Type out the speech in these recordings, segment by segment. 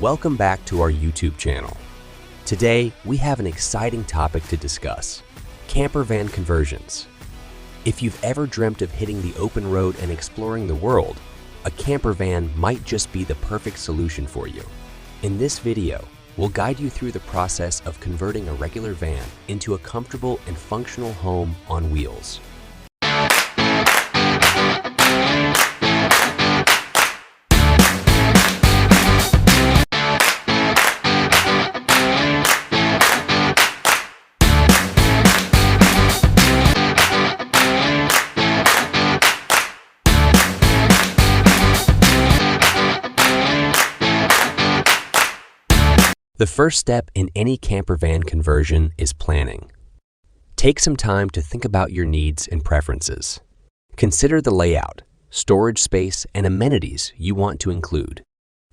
Welcome back to our YouTube channel. Today, we have an exciting topic to discuss: campervan conversions. If you've ever dreamt of hitting the open road and exploring the world, a campervan might just be the perfect solution for you. In this video, we'll guide you through the process of converting a regular van into a comfortable and functional home on wheels. The first step in any campervan conversion is planning. Take some time to think about your needs and preferences. Consider the layout, storage space, and amenities you want to include.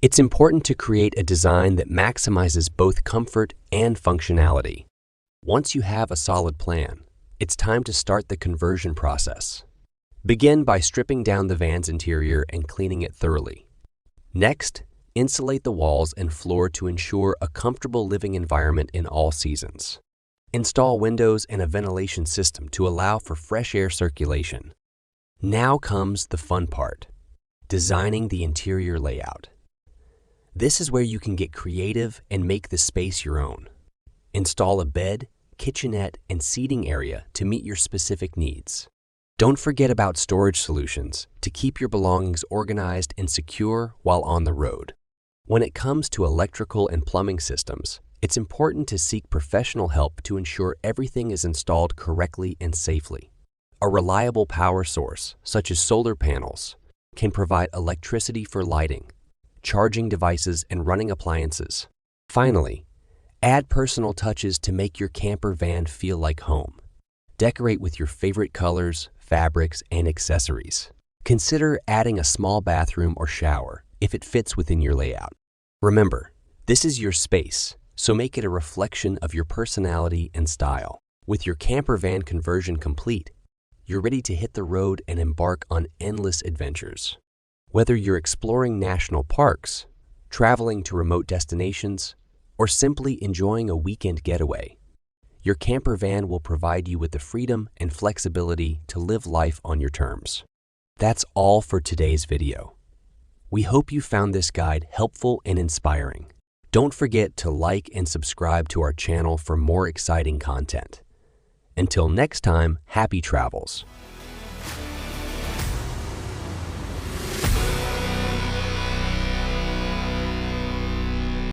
It's important to create a design that maximizes both comfort and functionality. Once you have a solid plan, it's time to start the conversion process. Begin by stripping down the van's interior and cleaning it thoroughly. Next, insulate the walls and floor to ensure a comfortable living environment in all seasons. Install windows and a ventilation system to allow for fresh air circulation. Now comes the fun part: designing the interior layout. This is where you can get creative and make the space your own. Install a bed, kitchenette, and seating area to meet your specific needs. Don't forget about storage solutions to keep your belongings organized and secure while on the road. When it comes to electrical and plumbing systems, it's important to seek professional help to ensure everything is installed correctly and safely. A reliable power source, such as solar panels, can provide electricity for lighting, charging devices, and running appliances. Finally, add personal touches to make your camper van feel like home. Decorate with your favorite colors, fabrics, and accessories. Consider adding a small bathroom or shower if it fits within your layout. Remember, this is your space, so make it a reflection of your personality and style. With your campervan conversion complete, you're ready to hit the road and embark on endless adventures. Whether you're exploring national parks, traveling to remote destinations, or simply enjoying a weekend getaway, your campervan will provide you with the freedom and flexibility to live life on your terms. That's all for today's video. We hope you found this guide helpful and inspiring. Don't forget to like and subscribe to our channel for more exciting content. Until next time, happy travels.